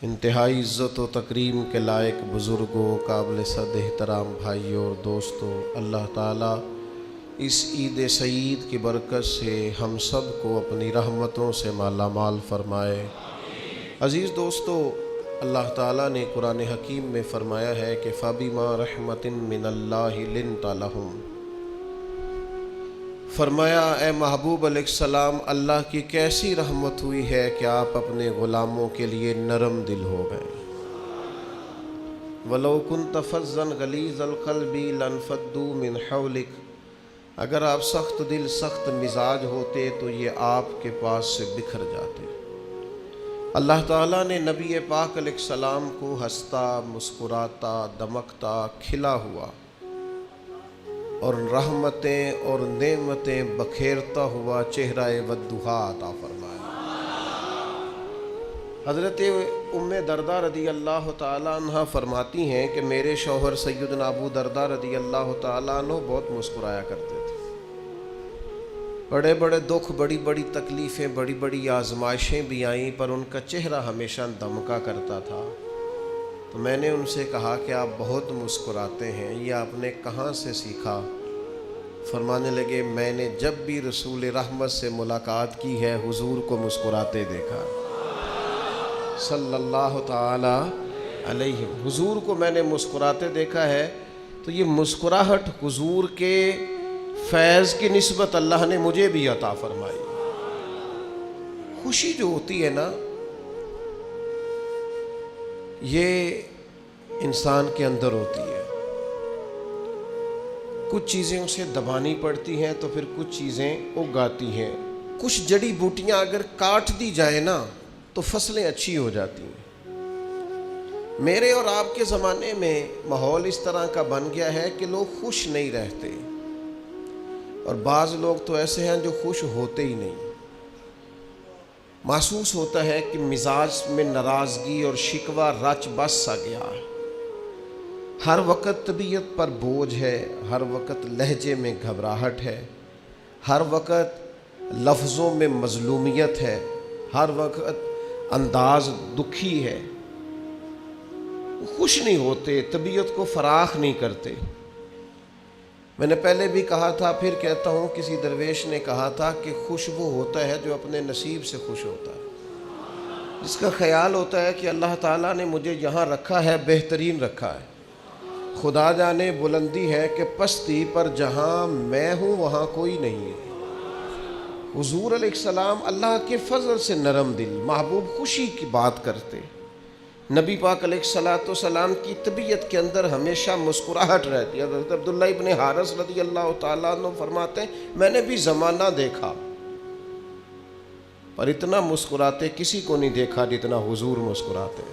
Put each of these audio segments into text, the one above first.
انتہائی عزت و تکریم کے لائق بزرگوں، قابل صد احترام بھائیوں اور دوستوں، اللہ تعالیٰ اس عید سعید کی برکت سے ہم سب کو اپنی رحمتوں سے مالا مال فرمائے۔ عزیز دوستو، اللہ تعالیٰ نے قرآن حکیم میں فرمایا ہے کہ فَبِمَا رَحْمَةٍ مِّنَ اللَّهِ لِنْتَ لَهُمْ، فرمایا اے محبوب علیہ السلام، اللہ کی کیسی رحمت ہوئی ہے کہ آپ اپنے غلاموں کے لیے نرم دل ہو گئے۔ وَلَوْ كُنْتَ فَظًّا غَلِيظَ الْقَلْبِ لَانفَضُّوا مِنْ حَوْلِكَ، اگر آپ سخت دل سخت مزاج ہوتے تو یہ آپ کے پاس سے بکھر جاتے۔ اللہ تعالیٰ نے نبی پاک علیہ السلام کو ہنستا، مسکراتا، دمکتا، کھلا ہوا اور رحمتیں اور نعمتیں بکھیرتا ہوا چہرہ والضحیٰ عطا فرمایا۔ حضرت ام درداء رضی اللہ تعالیٰ عنہ فرماتی ہیں کہ میرے شوہر سیدنا ابو درداء رضی اللہ تعالیٰ عنہ بہت مسکرایا کرتے تھے۔ بڑے بڑے دکھ، بڑی بڑی تکلیفیں، بڑی بڑی آزمائشیں بھی آئیں، پر ان کا چہرہ ہمیشہ دمکا کرتا تھا۔ تو میں نے ان سے کہا کہ آپ بہت مسکراتے ہیں، یہ آپ نے کہاں سے سیکھا؟ فرمانے لگے، میں نے جب بھی رسول رحمت سے ملاقات کی ہے حضور کو مسکراتے دیکھا صلی اللہ تعالی علیہ، حضور کو میں نے مسکراتے دیکھا ہے۔ تو یہ مسکراہٹ حضور کے فیض کی نسبت اللہ نے مجھے بھی عطا فرمائی۔ خوشی جو ہوتی ہے نا، یہ انسان کے اندر ہوتی ہے۔ کچھ چیزیں اسے دبانی پڑتی ہیں تو پھر کچھ چیزیں اگاتی ہیں۔ کچھ جڑی بوٹیاں اگر کاٹ دی جائیں نا تو فصلیں اچھی ہو جاتی ہیں۔ میرے اور آپ کے زمانے میں ماحول اس طرح کا بن گیا ہے کہ لوگ خوش نہیں رہتے، اور بعض لوگ تو ایسے ہیں جو خوش ہوتے ہی نہیں۔ محسوس ہوتا ہے کہ مزاج میں ناراضگی اور شکوہ رچ بس سا گیا ہے، ہر وقت طبیعت پر بوجھ ہے، ہر وقت لہجے میں گھبراہٹ ہے، ہر وقت لفظوں میں مظلومیت ہے، ہر وقت انداز دکھی ہے، خوش نہیں ہوتے، طبیعت کو فراخ نہیں کرتے۔ میں نے پہلے بھی کہا تھا، پھر کہتا ہوں، کسی درویش نے کہا تھا کہ خوش وہ ہوتا ہے جو اپنے نصیب سے خوش ہوتا ہے، جس کا خیال ہوتا ہے کہ اللہ تعالیٰ نے مجھے یہاں رکھا ہے، بہترین رکھا ہے۔ خدا جانے بلندی ہے کہ پستی پر جہاں میں ہوں وہاں کوئی نہیں ہے۔ حضور علیہ السلام اللہ کے فضل سے نرم دل، محبوب خوشی کی بات کرتے۔ نبی پاک علیہ السلام کی طبیعت کے اندر ہمیشہ مسکراہٹ رہتی ہے۔ حضرت عبداللہ ابن حارث رضی اللہ تعالیٰ عنہ فرماتے ہیں، میں نے بھی زمانہ دیکھا پر اتنا مسکراتے کسی کو نہیں دیکھا جتنا حضور مسکراتے۔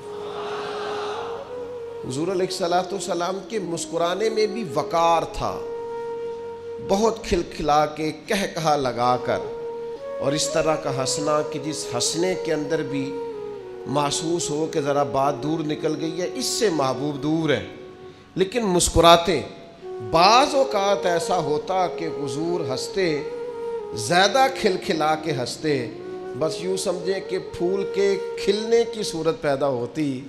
حضور علیہ السلام کے مسکرانے میں بھی وقار تھا، بہت کھلکھلا کے، کہا لگا کر، اور اس طرح کا ہنسنا کہ جس ہنسنے کے اندر بھی محسوس ہو کہ ذرا بات دور نکل گئی ہے، اس سے محبوب دور ہے، لیکن مسکراتے۔ بعض اوقات ایسا ہوتا کہ حضور ہنستے، زیادہ کھلکھلا کے ہنستے، بس یوں سمجھیں کہ پھول کے کھلنے کی صورت پیدا ہوتی،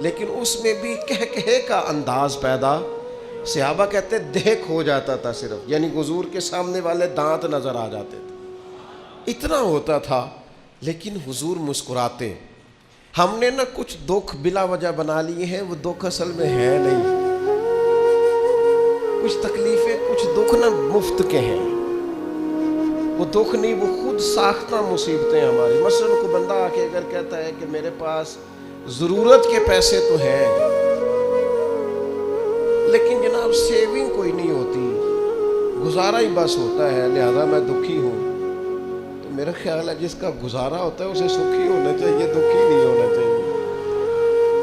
لیکن اس میں بھی کہے کا انداز پیدا۔ صحابہ کہتے دیکھ ہو جاتا تھا صرف، یعنی حضور کے سامنے والے دانت نظر آ جاتے تھے، اتنا ہوتا تھا، لیکن حضور مسکراتے۔ ہم نے نا کچھ دکھ بلا وجہ بنا لیے ہیں، وہ دکھ اصل میں ہے نہیں۔ کچھ تکلیفیں، کچھ دکھ نا مفت کے ہیں، وہ دکھ نہیں، وہ خود ساختہ مصیبتیں ہماری۔ مثلا کو بندہ آ کے اگر کہتا ہے کہ میرے پاس ضرورت کے پیسے تو ہیں لیکن جناب سیونگ کوئی نہیں ہوتی، گزارا ہی بس ہوتا ہے، لہذا میں دکھی ہوں، تو میرا خیال ہے جس کا گزارا ہوتا ہے اسے سکھی ہونا چاہیے، دکھی نہیں ہونا چاہیے۔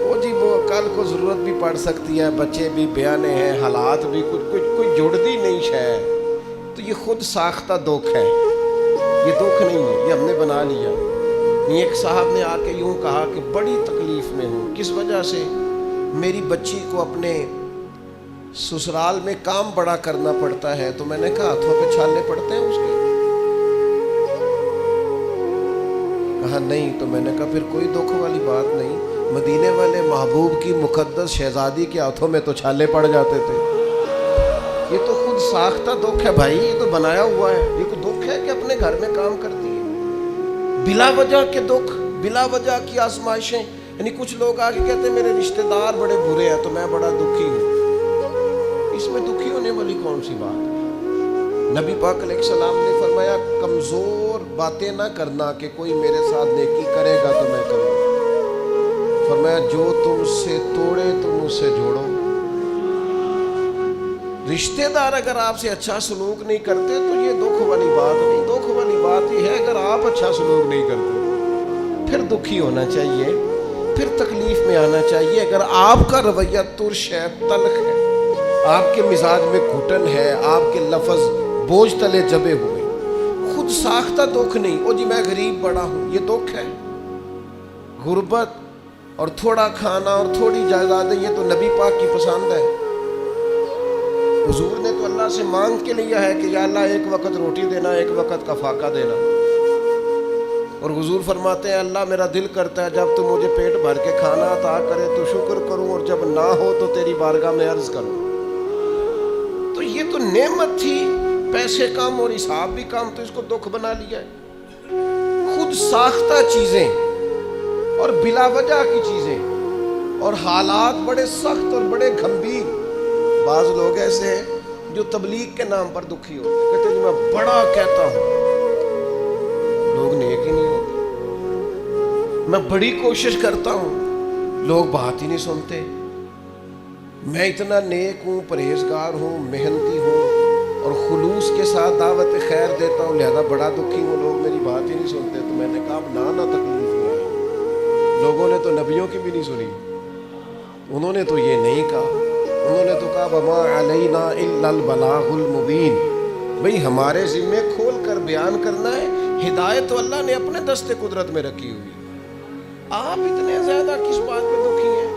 وہ جی وہ کل کو ضرورت بھی پڑ سکتی ہے، بچے بھی بیانے ہیں، حالات بھی کچھ کوئی جڑتی نہیں ہے، تو یہ خود ساختہ دکھ ہے، یہ دکھ نہیں ہے، یہ ہم نے بنا لیا۔ ایک صاحب نے آ کے یوں کہا کہ بڑی تکلیف میں ہوں، کس وجہ سے؟ میری بچی کو اپنے سسرال میں کام بڑا کرنا پڑتا ہے۔ تو میں نے کہا ہاتھوں پہ چھالے پڑتے ہیں اس کے؟ کہا نہیں۔ تو میں نے کہا پھر کوئی دکھ والی بات نہیں، مدینے والے محبوب کی مقدس شہزادی کے ہاتھوں میں تو چھالے پڑ جاتے تھے۔ یہ تو خود ساختہ دکھ ہے بھائی، یہ تو بنایا ہوا ہے۔ یہ کوئی دکھ ہے کہ اپنے گھر میں کام کرتی ہے؟ بلا وجہ کے دکھ، بلا وجہ کی آزمائشیں۔ یعنی کچھ لوگ آگے کہتے ہیں میرے رشتہ دار بڑے برے ہیں تو میں بڑا دکھی ہوں۔ اس میں دکھی ہونے والی کون سی بات ہے؟ نبی پاک علیہ السلام نے فرمایا کمزور باتیں نہ کرنا کہ کوئی میرے ساتھ نیکی کرے گا تو میں کروں۔ فرمایا جو تم سے توڑے تم اس سے جوڑو۔ رشتہ دار اگر آپ سے اچھا سلوک نہیں کرتے تو یہ دکھ والی بات نہیں، دکھ والی بات یہ ہے اگر آپ اچھا سلوک نہیں کرتے پھر دکھی ہونا چاہیے، پھر تکلیف میں آنا چاہیے۔ اگر آپ کا رویہ ترش ہے، تلخ ہے، آپ کے مزاج میں گھٹن ہے، آپ کے لفظ بوجھ تلے جبے ہوئے، خود ساختہ دکھ نہیں، او جی میں غریب بڑا ہوں، یہ دکھ ہے۔ غربت اور تھوڑا کھانا اور تھوڑی جائیدادیں یہ تو نبی پاک کی پسند ہے۔ حضور نے تو اللہ سے مانگ کے لیا ہے کہ یا اللہ ایک وقت روٹی دینا، ایک وقت کا فاقہ دینا۔ اور حضور فرماتے ہیں اللہ میرا دل کرتا ہے جب تو مجھے پیٹ بھر کے کھانا عطا کرے تو شکر کروں، اور جب نہ ہو تو تیری بارگاہ میں عرض کروں۔ تو یہ تو نعمت تھی، پیسے کم اور حساب بھی کم، تو اس کو دکھ بنا لیا ہے۔ خود ساختہ چیزیں اور بلا وجہ کی چیزیں اور حالات بڑے سخت اور بڑے گھمبیر۔ بعض لوگ ایسے ہیں جو تبلیغ کے نام پر دکھی ہوتے ہیں، کہتے ہیں میں بڑا کہتا ہوں، لوگ نیک ہی نہیں ہوتے۔ میں بڑی کوشش کرتا ہوں، لوگ بات ہی نہیں سنتے۔ میں اتنا نیک ہوں، پرہیزگار ہوں، محنتی ہوں اور خلوص کے ساتھ دعوت خیر دیتا ہوں، لہذا بڑا دکھی ہوں، لوگ میری بات ہی نہیں سنتے۔ تو میں نے کہا نہ تکلیف میں آئی، لوگوں نے تو نبیوں کی بھی نہیں سنی، انہوں نے تو یہ نہیں کہا، انہوں نے تو کہا وما علینا الا البلاغ المبین۔ بھئی ہمارے ذمے کھول کر بیان کرنا ہے، ہدایت تو اللہ نے اپنے دست قدرت میں رکھی ہوئی۔ آپ اتنے زیادہ کس بات پہ دکھی ہیں؟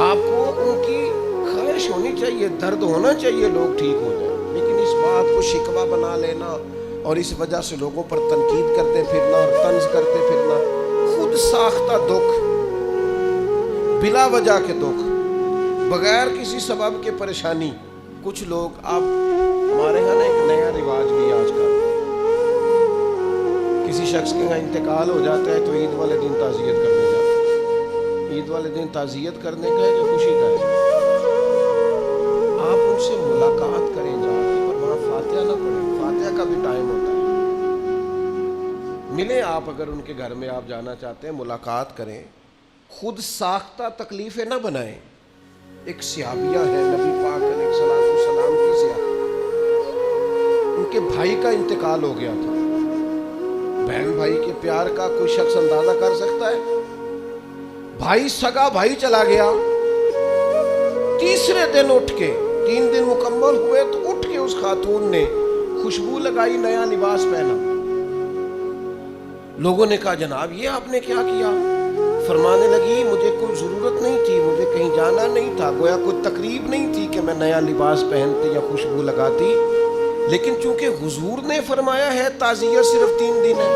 آپ کو ان کی خواہش ہونی چاہیے، درد ہونا چاہیے لوگ ٹھیک ہو جائیں، لیکن اس بات کو شکوہ بنا لینا اور اس وجہ سے لوگوں پر تنقید کرتے پھرنا اور طنز کرتے پھرنا، خود ساختہ دکھ، بلا وجہ کے دکھ، بغیر کسی سبب کے پریشانی۔ کچھ لوگ اب ہمارے ہاں نا ایک نیا رواج بھی آج کل، کسی شخص کے یہاں انتقال ہو جاتا ہے تو عید والے دن تعزیت کرنے جاتے ہیں۔ عید والے دن تعزیت کرنے کا ہے کہ خوشی کا ہے؟ آپ ان سے ملاقات کریں جا کے، پر وہاں فاتحہ نہ پڑھیں، فاتحہ کا بھی ٹائم ہوتا ہے۔ ملیں آپ، اگر ان کے گھر میں آپ جانا چاہتے ہیں ملاقات کریں، خود ساختہ تکلیفیں نہ بنائیں۔ ایک صحابیہ ہے نبی پاک علیہ السلام کی صحابیہ، ان کے بھائی کا انتقال ہو گیا تھا۔ بہن بھائی کے پیار کا کوئی شخص اندازہ کر سکتا ہے؟ بھائی سگا بھائی چلا گیا، تیسرے دن اٹھ کے، 3 دن مکمل ہوئے تو اٹھ کے اس خاتون نے خوشبو لگائی، نیا لباس پہنا۔ لوگوں نے کہا جناب یہ آپ نے کیا کیا؟ فرمانے لگی مجھے کوئی ضرورت نہیں تھی، مجھے کہیں جانا نہیں تھا، گویا کوئی تقریب نہیں تھی کہ میں نیا لباس پہنتی یا خوشبو لگاتی، لیکن چونکہ حضور نے فرمایا ہے تعزیت صرف 3 دن ہے،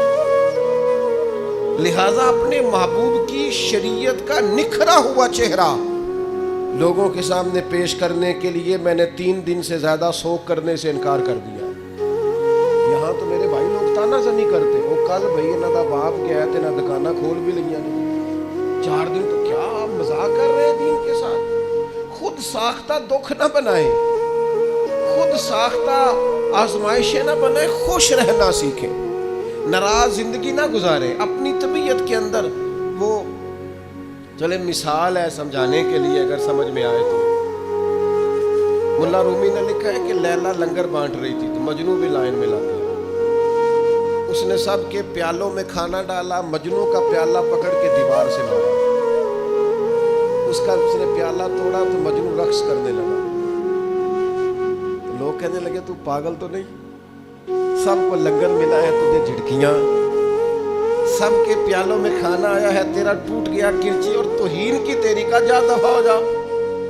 لہٰذا اپنے محبوب کی شریعت کا نکھرا ہوا چہرہ لوگوں کے سامنے پیش کرنے کے لیے میں نے 3 دن سے زیادہ سوگ کرنے سے انکار کر دیا۔ یہاں تو میرے بھائی لوگ تانا زنی کرتے، وہ کل بھائی نہ دا باپ گیا تھے نہ دکانہ کھول بھی لیا نہیں، 4 دن تو کیا آپ مذاق کر رہے ہیں دین کے ساتھ؟ خود ساختہ دکھ نہ بنائیں، خود ساختہ آزمائشیں نہ بنائیں، خوش رہنا سیکھیں، ناراض زندگی نہ گزاریں اپنی طبیعت کے اندر۔ وہ چلے مثال ہے سمجھانے کے لیے اگر سمجھ میں آئے تو، ملا رومی نے لکھا ہے کہ لیلا لنگر بانٹ رہی تھی تو مجنو بھی لائن میں لگ گیا، اس نے سب کے پیالوں میں کھانا ڈالا، مجنو کا پیالہ پکڑ کے دیوار سے مارا، اس نے پیالہ توڑا تو مجنو رقص کرنے لگا، تو لوگ کہنے لگے تو پاگل تو نہیں، سب کو لنگر ملا ہے تجھے جھڑکیاں، سب کے پیالوں میں کھانا آیا ہے، تیرا ٹوٹ گیا کرچی اور توہین کی تیری کا، جا دفع ہو جا،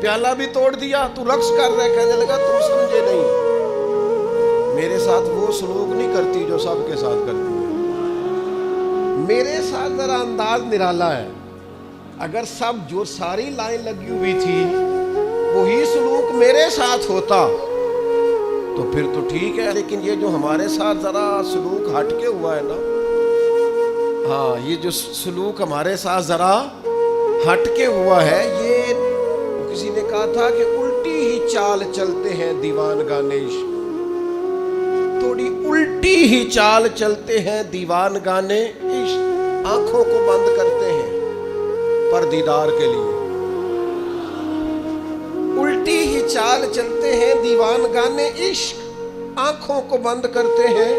پیالہ بھی توڑ دیا تو رقص کر رہے۔ کہنے لگا تم سمجھے نہیں، میرے ساتھ وہ سلوک نہیں کرتی جو سب کے ساتھ کرتی ہے، میرے ساتھ ذرا انداز نرالا ہے، اگر سب جو ساری لائن لگی ہوئی تھی وہی سلوک میرے ساتھ ہوتا تو پھر تو ٹھیک ہے، لیکن یہ جو ہمارے ساتھ ذرا سلوک ہٹ کے ہوا ہے نا، ہاں یہ جو سلوک ہمارے ساتھ ذرا ہٹ کے ہوا ہے، یہ کسی نے کہا تھا کہ الٹی ہی چال چلتے ہیں دیوان گانے عشق، تھوڑی الٹی ہی چال چلتے ہیں دیوان گانے عشق، آنکھوں کو بند کرتے ہیں پر دیدار کے لیے، الٹی ہی چال چلتے ہیں دیوان گانے عشق، آنکھوں کو بند کرتے ہیں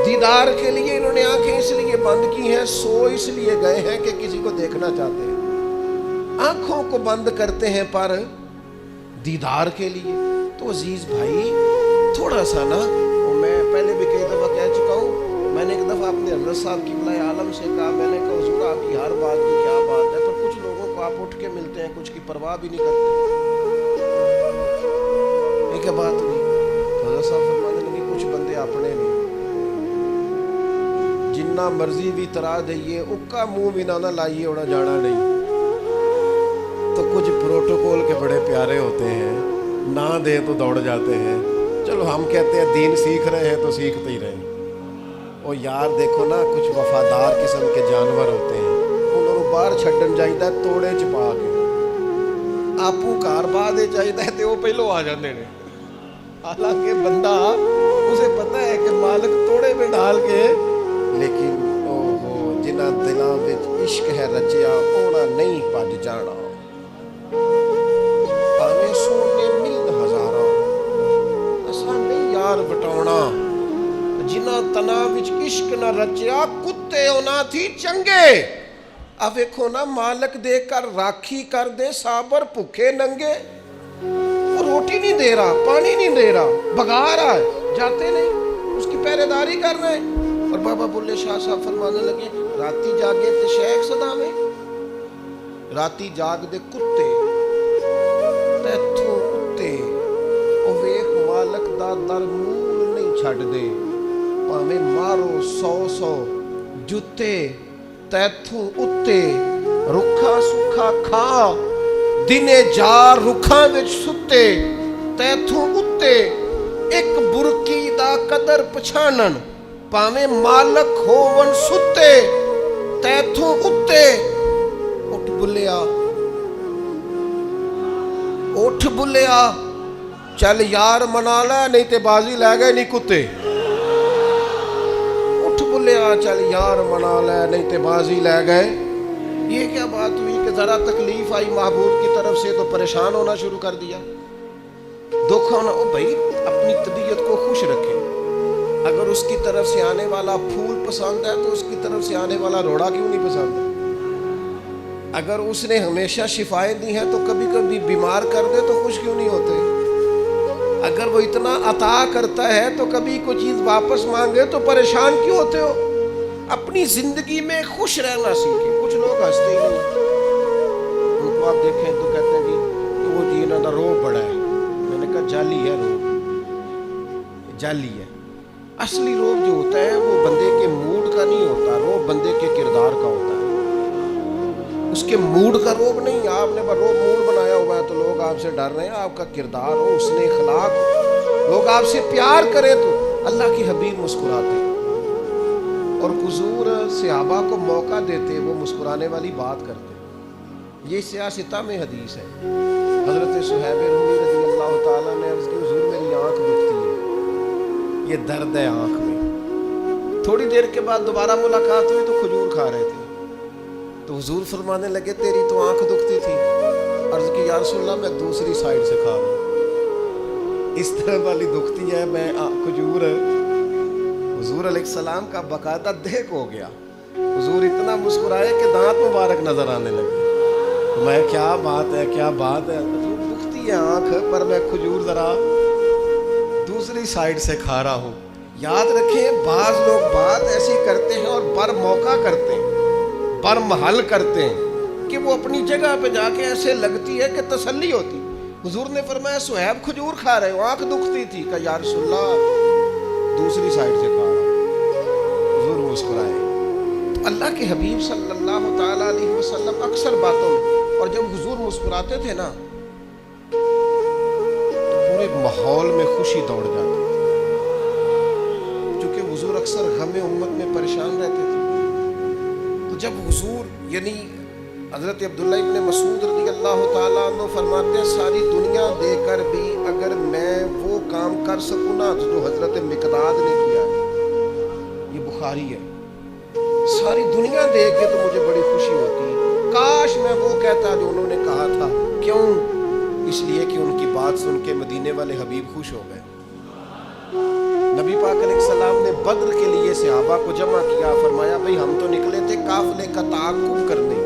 دیدار کے لیے۔ انہوں نے آنکھیں اس لیے بند کی ہیں، سو اس لیے گئے ہیں کہ کسی کو دیکھنا چاہتے ہیں، آنکھوں کو بند کرتے ہیں پر دیدار کے لیے۔ تو عزیز بھائی تھوڑا سا نا، میں پہلے بھی کئی دفعہ کہہ چکا ہوں، میں نے ایک دفعہ اپنے حضرت صاحب قبلہ عالم سے کہا، میں نے کہا حضور آپ کی ہر بات کی کیا بات ہے، پر کچھ لوگوں کو آپ اٹھ کے ملتے ہیں کچھ کی پرواہ بھی نہیں کرتے، یہ کیا بات ہوئی؟ تو حضرت صاحب فرمانے لگے کچھ بندے اپنے نہیں، جنہ مرضی بھی ترا دئیے اکا منہ بھی نہ لائیے ہونا جانا نہیں۔ تو کچھ پروٹوکول کے بڑے پیارے ہوتے ہیں، نہ دیں تو دوڑ جاتے ہیں، چلو ہم کہتے ہیں دین سیکھ رہے ہیں تو سیکھتے ہی رہیں۔ اور یار دیکھو نا، کچھ وفادار قسم کے جانور ہوتے ہیں، انہوں نے باہر چھڈن چاہیے توڑے چپا کے، آپو کار بعد چاہیے تو وہ پہلو آ جاتے ہیں، حالانکہ بندہ اسے پتہ ہے کہ مالک توڑے میں ڈال کے، لیکن جنہ دلاں وچ عشق ہے رچیا اونا نہیں پج جانا، پاویں سونے ملن ہزاراں اساں نہیں یار بٹاونا، جنہ تنا وچ عشق نہ رچیا کتے اونا تھی چنگے۔ اب ویکھو نا، مالک دے کر راکھی کر دے صابر بھوکے ننگے، وہ روٹی نہیں دے رہا، پانی نہیں دے رہا، بھگا رہا ہے، جاتے نہیں، اس کی پہرے داری کر رہے ہیں۔ اور بابا بلے شاہ صاحب فرمانے لگے، راتی جاگے تے شیخ صداویں، راتی جاگ دے کتے تیتھوں اتے، او ویخ مالک دا در مول نہیں چھڑ دے، پاویں مارو 100 جتے تیتھوں اتے، رکھا سکھا کھا دنے جار رکھاں وچ ستے، تیتھوں اتے ایک برکی دا قدر پچھانن، پاویں مالک ہون ستے تیتھوں اتے۔ اٹھ بلیا اٹھ بلیا چل یار منا لے نہیں تے بازی لے گئے نہیں کتے، اٹھ بلیا چل یار منا لے نہیں تے بازی لے گئے۔ یہ کیا بات ہوئی کہ ذرا تکلیف آئی محبوب کی طرف سے تو پریشان ہونا شروع کر دیا، دکھ ہونا۔ او بھائی اپنی طبیعت کو خوش رکھے، اگر اس کی طرف سے آنے والا پھول پسند ہے تو اس کی طرف سے آنے والا روڑا کیوں نہیں پسند ہے؟ اگر اس نے ہمیشہ شفائیں دی ہیں تو کبھی کبھی بیمار کر دے تو خوش کیوں نہیں ہوتے؟ اگر وہ اتنا عطا کرتا ہے تو کبھی کوئی چیز واپس مانگے تو پریشان کیوں ہوتے ہو؟ اپنی زندگی میں خوش رہنا سیکھیں۔ کچھ لوگ ہنستے ہی نہیں، ان کو آپ دیکھیں تو کہتے ہیں کہ وہ جی انہوں نے روب بڑا ہے۔ میں نے کہا جعلی ہے روب، جعلی ہے۔ اصلی روب جو ہوتا ہے وہ بندے کے موڈ کا نہیں ہوتا، روب بندے کے کردار کا ہوتا ہے، اس کے موڈ کا روب نہیں۔ آپ نے روب موڈ بنایا ہوا ہے تو لوگ آپ سے ڈر رہے ہیں، آپ کا کردار ہو، اس نے اخلاق ہو، لوگ آپ سے پیار کریں تو اللہ کی حبیب مسکراتے، اور حضور صحابہ کو موقع دیتے وہ مسکرانے والی بات کرتے۔ یہ سیاستہ میں حدیث ہے، حضرت صہیب رومی رضی اللہ تعالیٰ نے عرض کی حضور میری آنکھ دکھتی ہے، یہ درد ہے آنکھ میں۔ تھوڑی دیر کے بعد دوبارہ ملاقات ہوئی تو کھجور کھا رہے تھے، تو حضور فرمانے لگے تیری تو آنکھ دکھتی تھی، عرض کی یا رسول اللہ میں دوسری سائیڈ سے کھا رہا ہوں، اس طرح والی دکھتی ہے میں کھجور۔ حضور علیہ السلام کا باقاعدہ دیکھ ہو گیا، حضور اتنا مسکرائے کہ دانت مبارک نظر آنے لگے۔ میں کیا بات ہے کیا بات ہے، دکھتی ہے آنکھ پر میں کھجور ذرا دوسری سائیڈ سے کھا رہا ہوں۔ یاد رکھیں بعض لوگ بات ایسی کرتے ہیں اور بر موقع کرتے ہیں، بر محل کرتے ہیں کہ وہ اپنی جگہ پہ جا کے ایسے لگتی ہے کہ تسلی ہوتی۔ حضور نے فرمایا صہیب کھجور کھا رہے ہو، آنکھ دکھتی تھی، کہ یا رسول اللہ دوسری سائیڈ سے کھا رہا ہوں۔ حضور مسکرائے۔ اللہ کے حبیب صلی اللہ تعالیٰ علیہ وسلم اکثر باتوں میں، اور جب حضور مسکراتے تھے نا تو پورے ماحول میں خوشی دوڑ جاتی تھی، چونکہ حضور اکثر غم امت میں پریشان رہتے تھے۔ تو جب حضور یعنی حضرت عبداللہ ابن مسعود رضی اللہ تعالیٰ عنہ فرماتے ہیں ساری دنیا دے کر بھی اگر میں وہ کام کر سکوں نا جو حضرت مقداد نے کیا ہے، یہ بخاری ہے، ساری دنیا دے کے تو مجھے بڑی خوشی ہوتی، کاش میں وہ کہتا جو انہوں نے کہا تھا۔ کیوں؟ اس لیے کہ ان کی بات سن کے مدینے والے حبیب خوش ہو گئے۔ نبی پاک علیہ السلام نے بدر کے لیے صحابہ کو جمع کیا، فرمایا بھئی ہم تو نکلے تھے قافلے کا تعاقب کرنے،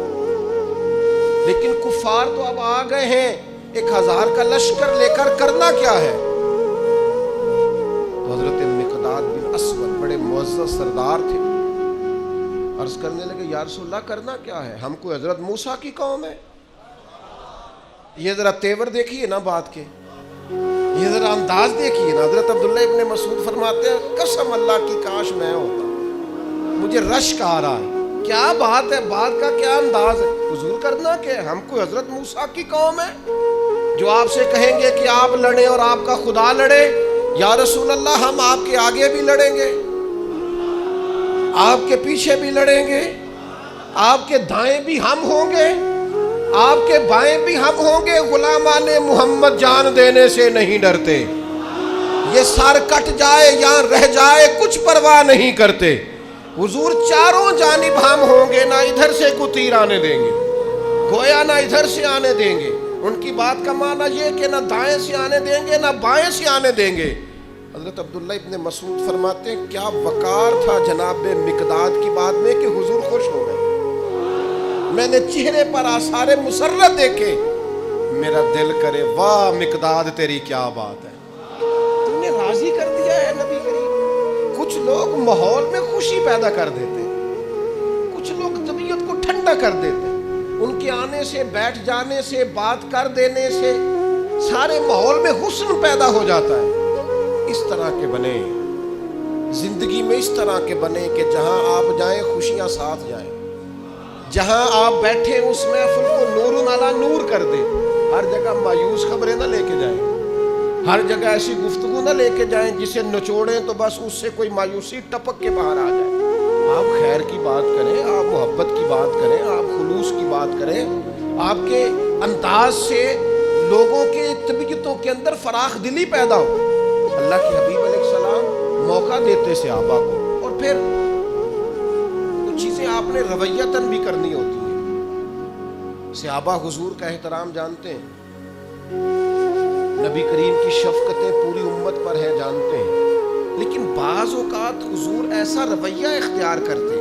لیکن کفار تو اب آ گئے ہیں 1000 کا لشکر لے کر، کرنا کیا ہے؟ تو حضرت مقداد بن اسود بڑے معزز سردار تھے، عرض کرنے لگے یا رسول اللہ کرنا کیا ہے؟ ہم کوئی حضرت موسیٰ کی قوم ہے؟ یہ ذرا تیور دیکھیے نا بات کے، یہ ذرا انداز دیکھیے نا۔ حضرت عبداللہ ابن مسعود فرماتے ہیں قسم اللہ کی کاش میں ہوتا، مجھے رشک آ رہا ہے، کیا بات ہے، بات کا کیا انداز ہے۔ حضور کرنا کہ ہم کوئی حضرت موسیٰ کی قوم ہے جو آپ سے کہیں گے کہ آپ لڑیں اور آپ کا خدا لڑے؟ یا رسول اللہ ہم آپ کے آگے بھی لڑیں گے، آپ کے پیچھے بھی لڑیں گے، آپ کے دائیں بھی ہم ہوں گے، آپ کے بائیں بھی ہم ہوں گے، غلامان محمد جان دینے سے نہیں ڈرتے، یہ سر کٹ جائے یا رہ جائے کچھ پرواہ نہیں کرتے۔ حضور چاروں جانب ہم ہوں گے، نہ ادھر سے کوئی تیر آنے دیں گے، گویا نہ ادھر سے آنے دیں گے۔ ان کی بات کا معنی یہ کہ نہ دائیں سے آنے دیں گے نہ بائیں سے آنے دیں گے۔ حضرت عبداللہ ابن مسعود فرماتے ہیں کیا وقار تھا جناب مقداد کی بات میں کہ حضور خوش ہو گئے۔ میں نے چہرے پر آثار مسرت دیکھے، میرا دل کرے واہ مقداد تیری کیا بات ہے، تم نے راضی کر دیا ہے نبی کریم۔ کچھ لوگ ماحول میں خوشی پیدا کر دیتے، کچھ لوگ طبیعت کو ٹھنڈا کر دیتے، ان کے آنے سے، بیٹھ جانے سے، بات کر دینے سے سارے ماحول میں حسن پیدا ہو جاتا ہے۔ اس طرح کے بنے، زندگی میں اس طرح کے بنے کہ جہاں آپ جائیں خوشیاں ساتھ جائیں، جہاں آپ بیٹھیں اس محفل کو نور علی نور کر دیں، ہر جگہ مایوس خبریں نہ لے کے جائیں، ہر جگہ ایسی گفتگو نہ لے کے جائیں جسے نچوڑیں تو بس اس سے کوئی مایوسی ٹپک کے باہر آ جائے۔ آپ خیر کی بات کریں، آپ محبت کی بات کریں، آپ خلوص کی بات کریں، آپ کے انداز سے لوگوں کے طبیعتوں کے اندر فراخ دلی پیدا ہو۔ اللہ کے حبیب علیہ السلام موقع دیتے صحابہ کو، اور پھر کچھ چیزیں آپ نے رویتاً بھی کرنی ہوتی ہیں۔ صحابہ حضور کا احترام جانتے ہیں، نبی کریم کی شفقتیں پوری امت پر ہیں جانتے ہیں، لیکن بعض اوقات حضور ایسا رویہ اختیار کرتے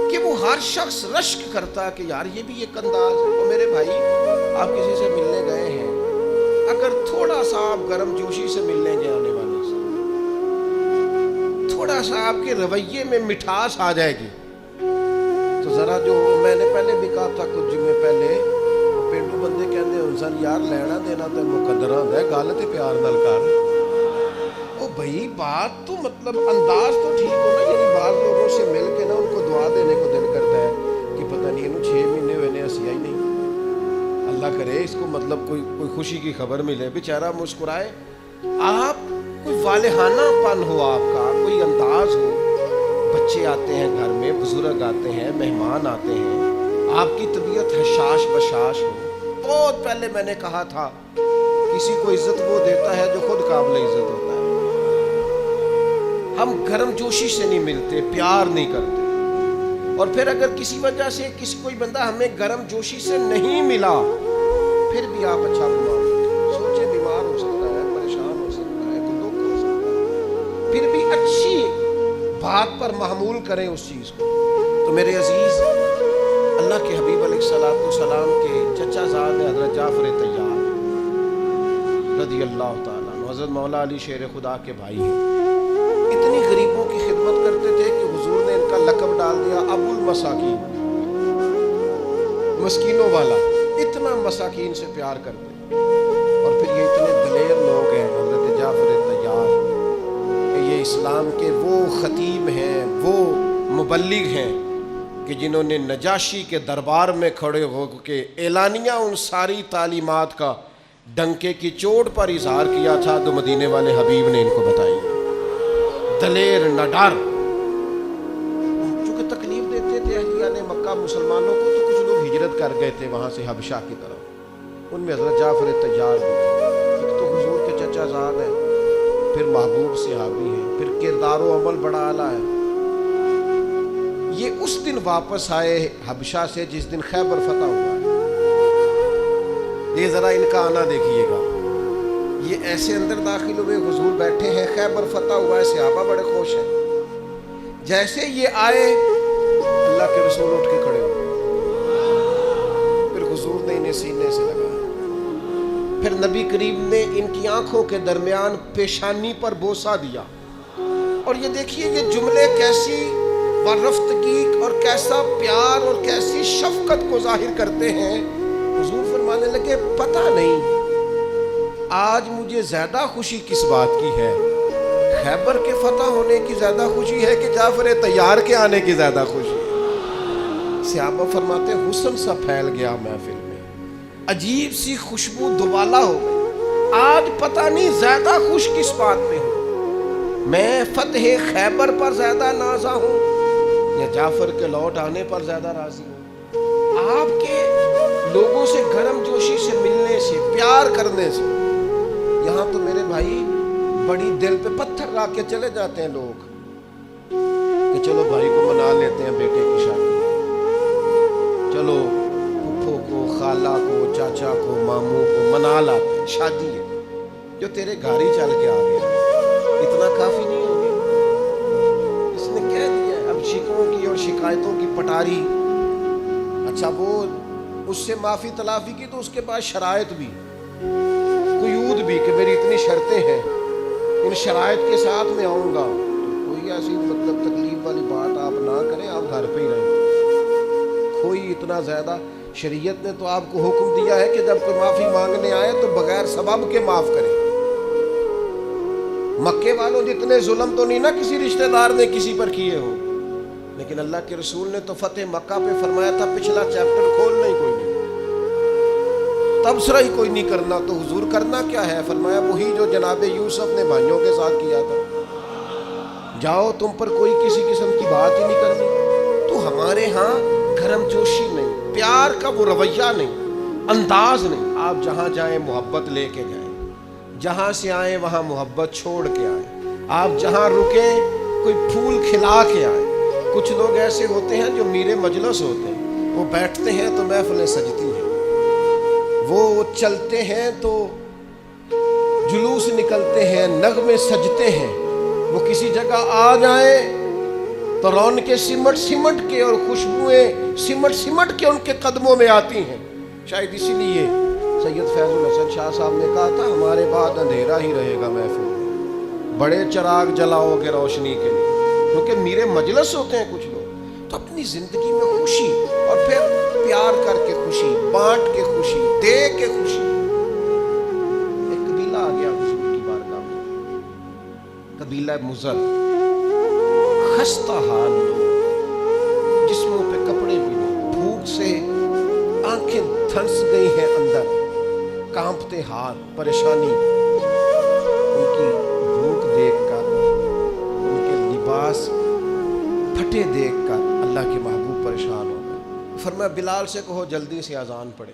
کہ وہ ہر شخص رشک کرتا کہ یار یہ بھی ایک انداز ہے۔ اور میرے بھائی آپ کسی سے ملنے گئے ہیں، اگر تھوڑا سا آپ گرم جوشی سے ملنے گئے آنے والے سے، تھوڑا سا آپ کے رویے میں مٹھاس آ جائے گی تو ذرا جو میں نے پہلے بھی کہا تھا کچھ جمعے پہلے، پینڈو بندے کہتے ہیں انسان یار لینا دینا تو مقدرہ ہے، گل تے پیار نال کر۔ او بھائی بات تو مطلب انداز تو ٹھیک ہو نا، یعنی بعض لوگوں سے مل کے نا ان کو دعا دینے کو دل کرتا ہے کہ پتہ نہیں انہوں 6 مہینے ہوئے نے ہنسیا ہی نہیں، اللہ کرے اس کو مطلب کوئی خوشی کی خبر ملے، بیچارہ مسکرائے۔ آپ کوئی والہانہ پن ہو، آپ کا کوئی انداز ہو، بچے آتے ہیں گھر میں، بزرگ آتے ہیں، مہمان آتے ہیں، آپ کی طبیعت حشاش بشاش ہو۔ بہت پہلے میں نے کہا تھا کسی کو عزت وہ دیتا ہے جو خود قابل عزت ہوتا ہے۔ ہم گرم جوشی سے نہیں ملتے، پیار نہیں کرتے، اور پھر اگر کسی وجہ سے کوئی بندہ ہمیں گرم جوشی سے نہیں ملا پھر بھی آپ اچھا بیمار سوچیں، بیمار ہو سکتا ہے، پریشان ہو سکتا ہے، کوئی دکھ ہو سکتا ہے، پھر بھی اچھی بات پر محمول کریں اس چیز کو۔ تو میرے عزیز، اللہ کے حبیب علیہ السلام کے چچا زاد حضرت جعفر طیار رضی اللہ تعالیٰ عنہ، حضرت مولا علی شیر خدا کے بھائی ہیں، اتنی غریبوں کی خدمت کرتے تھے کہ حضور نے ان کا لقب ڈال دیا ابو المساکین، مسکینوں والا، اتنا مساکین سے پیار کرتے۔ اور پھر یہ اتنے دلیر لوگ ہیں حضرت جعفر طیار کہ یہ اسلام کے وہ خطیب ہیں، وہ مبلغ ہیں کہ جنہوں نے نجاشی کے دربار میں کھڑے ہو کے اعلانیہ ان ساری تعلیمات کا ڈنکے کی چوٹ پر اظہار کیا تھا، تو مدینے والے حبیب نے ان کو بتائی، دلیر نہ ڈر۔ چونکہ تکلیف دیتے تھے اہلیہ مکہ مسلمانوں کو، تو کچھ لوگ ہجرت کر گئے تھے وہاں سے حبشہ کی طرف، ان میں حضرت جعفر تیار بھی تھے۔ ایک تو حضور کے چچا زاد ہیں، پھر محبوب صحابی ہیں، پھر کردار و عمل بڑا اعلیٰ ہے۔ یہ اس دن واپس آئے حبشہ سے جس دن خیبر فتح ہوا ہے۔ یہ ذرا ان کا آنا دیکھیے گا، یہ ایسے اندر داخل ہوئے، حضور بیٹھے ہیں، خیبر فتح ہوا ہے، صحابہ بڑے خوش ہیں۔ جیسے یہ آئے اللہ کے رسول اٹھ کے کھڑے ہوئے، پھر حضور نے انہیں سینے سے لگایا، پھر نبی کریم نے ان کی آنکھوں کے درمیان پیشانی پر بوسہ دیا، اور یہ دیکھیے یہ جملے کیسی رفتگی اور کیسا پیار اور کیسی شفقت کو ظاہر کرتے ہیں۔ حضور فرمانے لگے پتہ نہیں آج مجھے زیادہ خوشی کس بات کی ہے، خیبر کے فتح ہونے کی زیادہ خوشی ہے کہ جعفر تیار کے آنے کی زیادہ خوشی ہے؟ صحابہ فرماتے حسن سا پھیل گیا محفل میں، عجیب سی خوشبو دوالا ہو گئی، آج پتہ نہیں زیادہ خوش کس بات میں ہوں، میں فتح خیبر پر زیادہ نازا ہوں یا جعفر کے لوٹ آنے پر زیادہ راضی ہوں؟ آپ کے لوگوں سے گرم جوشی سے ملنے سے، پیار کرنے سے، یہاں تو میرے بھائی بڑی دل پہ پتھر رکھ کے چلے جاتے ہیں لوگ کہ چلو بھائی کو منا لیتے ہیں بیٹے کی شادی، چلو پھپھو کو، خالہ کو، چاچا کو، ماموں کو منا لاتے ہیں، شادی ہے، جو تیرے گھر ہی چل کے آ گیا اتنا کافی نہیں ہوگی؟ اس نے کہہ دیا اب شکووں کی اور شکایتوں کی پٹاری، اچھا وہ اس سے معافی تلافی کی تو اس کے پاس شرائط بھی، قیود بھی کہ میری اتنی شرطیں ہیں، ان شرائط کے ساتھ میں آؤں گا، تو کوئی ایسی مطلب تکلیف والی بات آپ نہ کریں، آپ گھر پہ ہی رہیں۔ کوئی اتنا زیادہ شریعت نے تو آپ کو حکم دیا ہے کہ جب کوئی معافی مانگنے آئے تو بغیر سبب کے معاف کریں۔ مکے والوں جتنے ظلم تو نہیں نا کسی رشتہ دار نے کسی پر کیے ہو، لیکن اللہ کے رسول نے تو فتح مکہ پہ فرمایا تھا پچھلا چیپٹر کھولنا ہی کوئی نہیں، تبصرہ ہی کوئی نہیں کرنا، تو حضور کرنا کیا ہے؟ فرمایا وہی جو جناب یوسف نے بھائیوں کے ساتھ کیا تھا، جاؤ تم پر کوئی کسی قسم کی بات ہی نہیں کرنی۔ تو ہمارے ہاں گرم جوشی نہیں، پیار کا وہ رویہ نہیں، انداز نہیں، آپ جہاں جائیں محبت لے کے جائیں، جہاں سے آئیں وہاں محبت چھوڑ کے آئیں، آپ جہاں رکیں کوئی پھول کھلا کے آئیں۔ کچھ لوگ ایسے ہوتے ہیں جو میرے مجلس ہوتے ہیں، وہ بیٹھتے ہیں تو محفلیں سجتی ہیں، وہ چلتے ہیں تو جلوس نکلتے ہیں، نغمے سجتے ہیں، وہ کسی جگہ آ جائیں تو رونقیں سمٹ کے اور خوشبوئیں سمٹ کے ان کے قدموں میں آتی ہیں۔ شاید اسی لیے سید فیض الحسن شاہ صاحب نے کہا تھا ہمارے بعد اندھیرا ہی رہے گا محفل میں، بڑے چراغ جلاؤ گے روشنی کے لیے، کیونکہ میرے مجلس ہوتے ہیں کچھ لوگ۔ تو اپنی زندگی میں خوشی اور پھر پیار کر کے خوشی، بانٹ کے خوشی، دے کے خوشی۔ ایک قبیلہ آ گیا حضور کی بارگاہ میں، قبیلہ مزر، خستہ حال لوگ، جسموں پہ کپڑے بھی نہیں، بھوک سے آنکھیں دھنس گئی ہیں اندر، کانپتے ہاتھ، پریشانی، ان کی بھوک دیکھ کر، ان کے لباس پھٹے دیکھ کر اللہ کے محبوب پریشان ہو گئے۔ فرمایا بلال سے کہو جلدی سے اذان پڑھے۔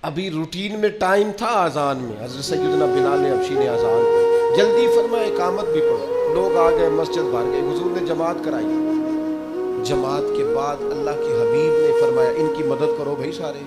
ابھی روٹین میں ٹائم تھا اذان میں، حضرت سیدنا بلال حبشی نے اذان پڑھی، جلدی فرمایا اقامت بھی پڑھو۔ لوگ آ گئے، مسجد بھر گئی، حضور نے جماعت کرائی۔ جماعت کے بعد اللہ کے حبیب نے فرمایا ان کی مدد کرو بھائی سارے۔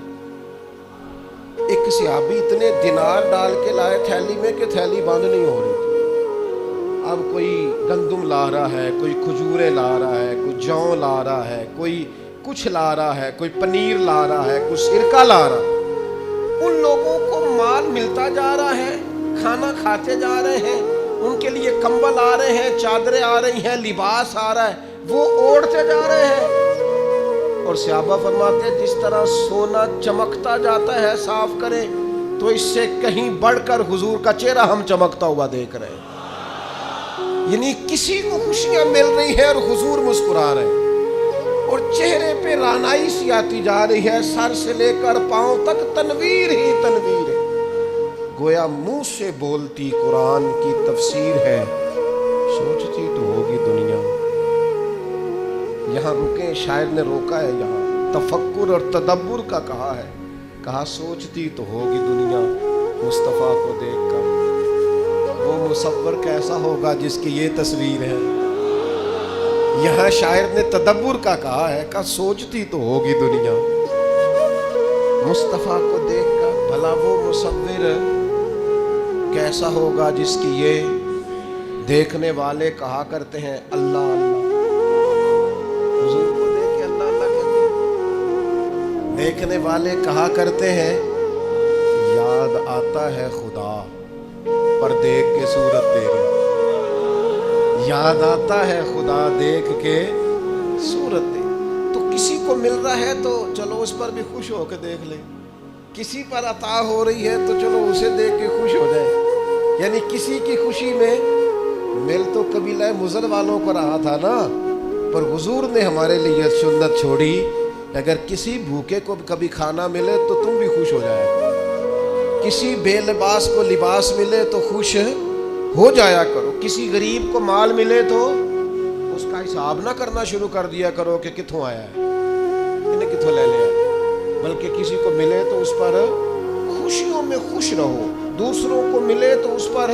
ایک صحابی اتنے دینار ڈال کے لائے تھیلی میں کہ تھیلی بند نہیں ہو رہی تھی۔ اب کوئی گندم لا رہا ہے، کوئی کھجوریں لا رہا ہے، کوئی جوں لا رہا ہے، کوئی کچھ لا رہا ہے، کوئی پنیر لا رہا ہے، کوئی سرکہ لا رہا ہے۔ ان لوگوں کو مال ملتا جا رہا ہے، کھانا کھاتے جا رہے ہیں، ان کے لیے کمبل آ رہے ہیں، چادریں آ رہی ہیں، لباس آ رہا ہے، وہ اوڑھتے جا رہے ہیں۔ اور صحابہ فرماتے ہیں جس طرح سونا چمکتا جاتا ہے صاف کرے، تو اس سے کہیں بڑھ کر حضور کا چہرہ ہم چمکتا ہوا دیکھ رہے ہیں۔ یعنی کسی کو خوشیاں مل رہی ہیں اور حضور مسکرا رہے ہیں، اور چہرے پہ رانائی سی آتی جا رہی ہے، سر سے لے کر پاؤں تک تنویر ہی تنویر ہے، گویا منہ سے بولتی قرآن کی تفسیر ہے، سوچتی تو ہوگی دنیا۔ یہاں رکیں، شاعر نے روکا ہے، یہاں تفکر اور تدبر کا کہا ہے، کہا سوچتی تو ہوگی دنیا مصطفیٰ کو دیکھ کر، وہ مصور کیسا ہوگا جس کی یہ تصویر ہے۔ یہاں شاعر نے تدبر کا کہا ہے، کہا سوچتی تو ہوگی دنیا مصطفیٰ کو دیکھ کر، بھلا وہ مصور کیسا ہوگا جس کی یہ دیکھنے والے کہا کرتے ہیں اللہ اللہ۔ حضور کو دیکھ کے اللہ اللہ کہتے ہیں، دیکھنے والے کہا کرتے ہیں یاد آتا ہے خدا پر دیکھ کے صورت تیری، یاد آتا ہے خدا دیکھ کے صورت تیری۔ تو کسی کو مل رہا ہے تو چلو اس پر بھی خوش ہو کے دیکھ لیں، کسی پر عطا ہو رہی ہے تو چلو اسے دیکھ کے خوش ہو جائیں۔ یعنی کسی کی خوشی میں مل تو قبیلہ مضر والوں کو رہا تھا نا، پر حضور نے ہمارے لیے سنت چھوڑی، اگر کسی بھوکے کو کبھی کھانا ملے تو تم بھی خوش ہو جایا کرو، کسی بے لباس کو لباس ملے تو خوش ہو جایا کرو، کسی غریب کو مال ملے تو اس کا حساب نہ کرنا شروع کر دیا کرو کہ کتھوں آیا ہے، انہیں کتھوں لے لیا، بلکہ کسی کو ملے تو اس پر خوشیوں میں خوش رہو، دوسروں کو ملے تو اس پر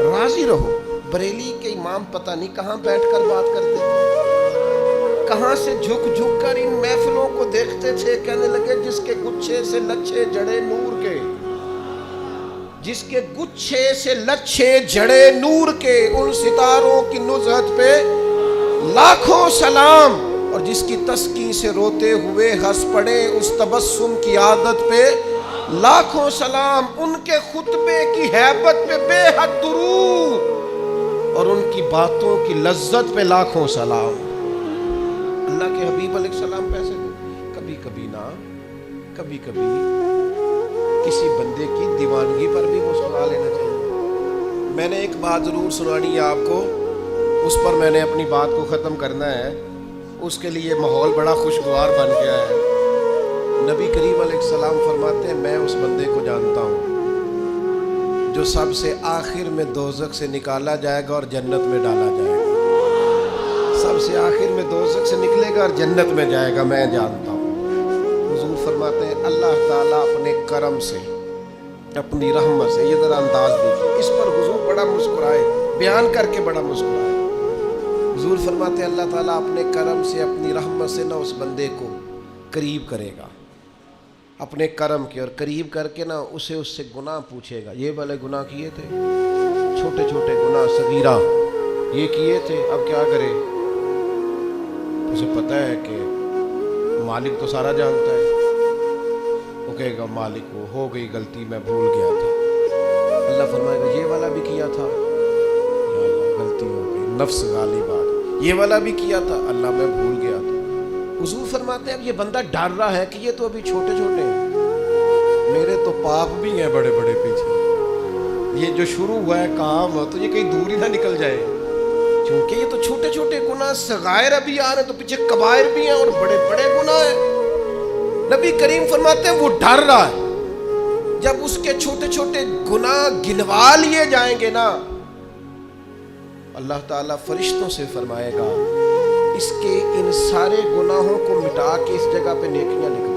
راضی رہو۔ بریلی کے امام پتہ نہیں کہاں بیٹھ کر بات کرتے تھے، کہاں سے جھک جھک کر ان محفلوں کو دیکھتے تھے، کہنے لگے جس کے گچھے سے لچھے جڑے نور کے، جس کے گچھے سے لچھے جڑے نور کے، ان ستاروں کی نزہت پہ لاکھوں سلام، اور جس کی تسکین سے روتے ہوئے ہنس پڑے اس تبسم کی عادت پہ لاکھوں سلام، ان کے خطبے کی ہیبت پہ بے حد درود، اور ان کی باتوں کی لذت پہ لاکھوں سلام۔ اللہ کے حبیب علیہ السلام پیسے دے، کبھی کبھی نا، کبھی کبھی کسی بندے کی دیوانگی پر بھی مسکرا لینا چاہیے۔ میں نے ایک بات ضرور سنانی ہے آپ کو، اس پر میں نے اپنی بات کو ختم کرنا ہے، اس کے لیے ماحول بڑا خوشگوار بن گیا ہے۔ نبی کریم علیہ السلام فرماتے ہیں میں اس بندے کو جانتا ہوں جو سب سے آخر میں دوزخ سے نکالا جائے گا اور جنت میں ڈالا جائے گا، سب سے آخر میں دوزخ سے نکلے گا اور جنت میں جائے گا، میں جانتا ہوں۔ حضور فرماتے ہیں اللہ تعالیٰ اپنے کرم سے، اپنی رحمت سے، یہ ذرا انداز دیکھیے، اس پر حضور بڑا مسکرائے، بیان کر کے بڑا مسکرائے۔ حضور فرماتے ہیں اللہ تعالیٰ اپنے کرم سے، اپنی رحمت سے نہ اس بندے کو قریب کرے گا، اپنے کرم کے، اور قریب کر کے نا اسے اس سے گناہ پوچھے گا، یہ والے گناہ کیے تھے، چھوٹے چھوٹے گناہ صغیرہ یہ کیے تھے، اب کیا کرے؟ اسے پتہ ہے کہ مالک تو سارا جانتا ہے، وہ کہے گا مالک وہ ہو گئی غلطی، میں بھول گیا تھا۔ اللہ فرمائے گا یہ والا بھی کیا تھا، یا اللہ غلطی ہو گئی، نفس غالب آ گئی، یہ والا بھی کیا تھا، اللہ میں بھول گیا تھا۔ حضور فرماتے ہیں اب یہ بندہ ڈر رہا ہے کہ یہ تو ابھی چھوٹے چھوٹے ہیں، میرے تو پاپ بھی ہیں بڑے بڑے پیچھے، یہ جو شروع ہوا ہے کام تو یہ کہیں دور ہی نہ نکل جائے، کیونکہ یہ تو چھوٹے چھوٹے گناہ صغائر ابھی آ رہے ہیں، تو پیچھے کبائر بھی ہیں اور بڑے بڑے گناہ ہیں۔ نبی کریم فرماتے ہیں وہ ڈر رہا ہے، جب اس کے چھوٹے چھوٹے گناہ گنوا لیے جائیں گے نا، اللہ تعالیٰ فرشتوں سے فرمائے گا اس کے ان سارے گناہوں کو مٹا کے اس جگہ پہ نیکیاں لکھ دو۔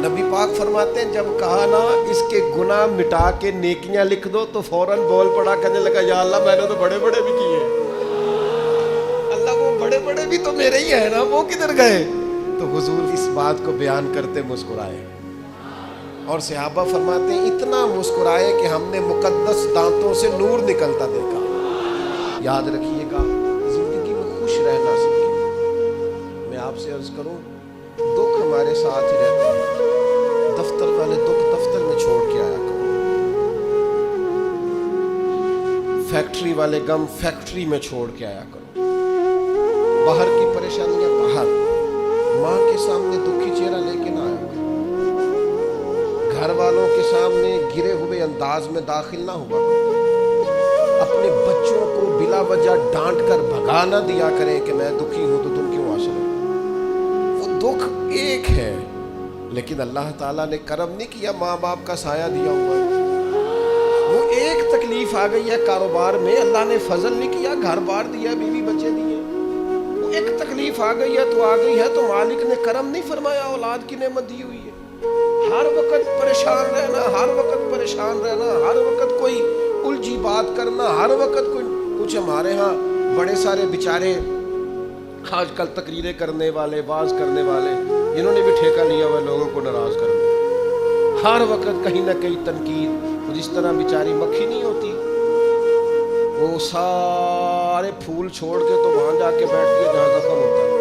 نبی پاک فرماتے ہیں جب کہا نا اس کے گناہ مٹا کے نیکیاں لکھ دو تو فوراً بول پڑا، کہنے لگا یا اللہ میں نے تو بڑے بڑے بھی کیے، اللہ وہ بڑے بڑے بھی تو میرے ہی ہیں نا، وہ کدھر گئے؟ تو حضور اس بات کو بیان کرتے مسکرائے، اور صحابہ فرماتے ہیں اتنا مسکرائے کہ ہم نے مقدس دانتوں سے نور نکلتا دیکھا۔ یاد رکھیے گا زندگی میں خوش رہنا سیکھیں۔ میں آپ سے عرض کروں دکھ ہمارے ساتھ ہی رہتے ہیں، دفتر والے دکھ دفتر میں چھوڑ کے آیا کرو، فیکٹری والے غم فیکٹری میں چھوڑ کے آیا کرو، باہر کی پریشانیاں باہر، ماں کے سامنے دکھی چہرہ لے کے نہ آیا کرو، گھر والوں کے سامنے گرے ہوئے انداز میں داخل نہ ہوا کرو، اپنے بچوں کو بلا وجہ ڈانٹ کر بھگا نہ دیا کریں کہ میں دکھی ہوں تو تم کیوں ہنس رہے ہو۔ وہ دکھ ایک ہے، لیکن اللہ تعالیٰ نے کرم نہیں کیا، ماں باپ کا سایہ دیا ہوا ہے۔ وہ ایک تکلیف آ گئی ہے کاروبار میں، اللہ نے فضل نہیں کیا، گھر بار دیا، بیوی بچے دیے۔ وہ ایک تکلیف آ گئی ہے تو مالک نے کرم نہیں فرمایا، اولاد کی نعمت دی ہوئی ہے۔ ہر وقت پریشان رہنا، ہر وقت پریشان رہنا، ہر وقت کوئی الجھی بات کرنا، ہر وقت کوئی کچھ۔ ہمارے ہاں بڑے سارے بیچارے آج کل تقریریں کرنے والے، واز کرنے والے، انہوں نے بھی ٹھیکہ لیا ہوا لوگوں کو ناراض کرنے، ہر وقت کہیں نہ کہیں تنقید۔ جس طرح بیچاری مکھی نہیں ہوتی، وہ سارے پھول چھوڑ کے تو وہاں جا کے بیٹھتی ہے جہاں زخم ہوتا ہے،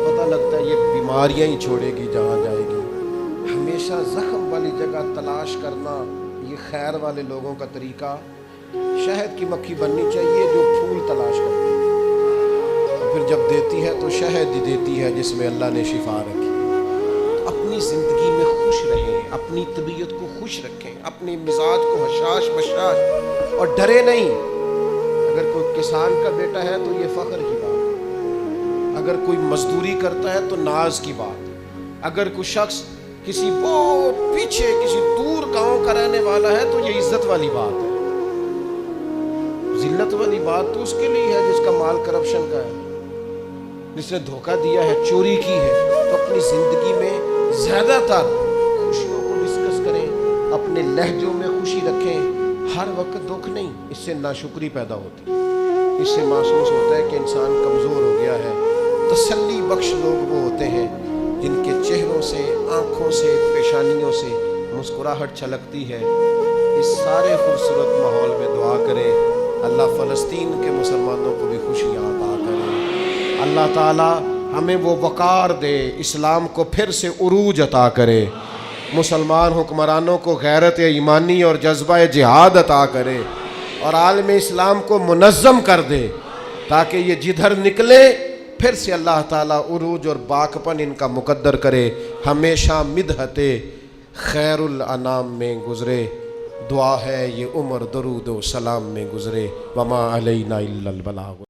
پتہ لگتا ہے یہ بیماریاں ہی چھوڑے گی جہاں جائے گی۔ ہمیشہ زخم والی جگہ تلاش کرنا یہ خیر والے لوگوں کا طریقہ۔ شہد کی مکھی بننی چاہیے جو پھول تلاش کرتی ہے، اور پھر جب دیتی ہے تو شہد ہی دیتی ہے جس میں اللہ نے شفا رکھی۔ تو اپنی زندگی میں خوش رہیں، اپنی طبیعت کو خوش رکھیں، اپنے مزاج کو حشاش بشاش، اور ڈرے نہیں۔ اگر کوئی کسان کا بیٹا ہے تو یہ فخر کی بات ہے، اگر کوئی مزدوری کرتا ہے تو ناز کی بات ہے، اگر کوئی شخص کسی بہت پیچھے کسی دور گاؤں کا رہنے والا ہے تو یہ عزت والی بات ہے۔ ذلت والی بات تو اس کے لیے ہے جس کا مال کرپشن کا ہے، جس نے دھوکہ دیا ہے، چوری کی ہے۔ تو اپنی زندگی میں زیادہ تر خوشیوں کو ڈسکس کریں، اپنے لہجوں میں خوشی رکھیں، ہر وقت دکھ نہیں۔ اس سے ناشکری پیدا ہوتی ہے، اس سے محسوس ہوتا ہے کہ انسان کمزور ہو گیا ہے۔ تسلی بخش لوگ وہ ہوتے ہیں جن کے چہروں سے، آنکھوں سے، پیشانیوں سے مسکراہٹ چھلکتی ہے۔ اس سارے خوبصورت ماحول میں دعا کریں اللہ فلسطین کے مسلمانوں کو بھی خوشیاں عطا کرے، اللہ تعالی ہمیں وہ وقار دے، اسلام کو پھر سے عروج عطا کرے، مسلمان حکمرانوں کو غیرت ایمانی اور جذبہ جہاد عطا کرے، اور عالم اسلام کو منظم کر دے تاکہ یہ جدھر نکلے پھر سے اللہ تعالیٰ عروج اور باکپن ان کا مقدر کرے، ہمیشہ مدحت خیر الانام میں گزرے۔ دعا ہے یہ عمر درود و سلام میں گزرے، وما علینا الا البلاغ۔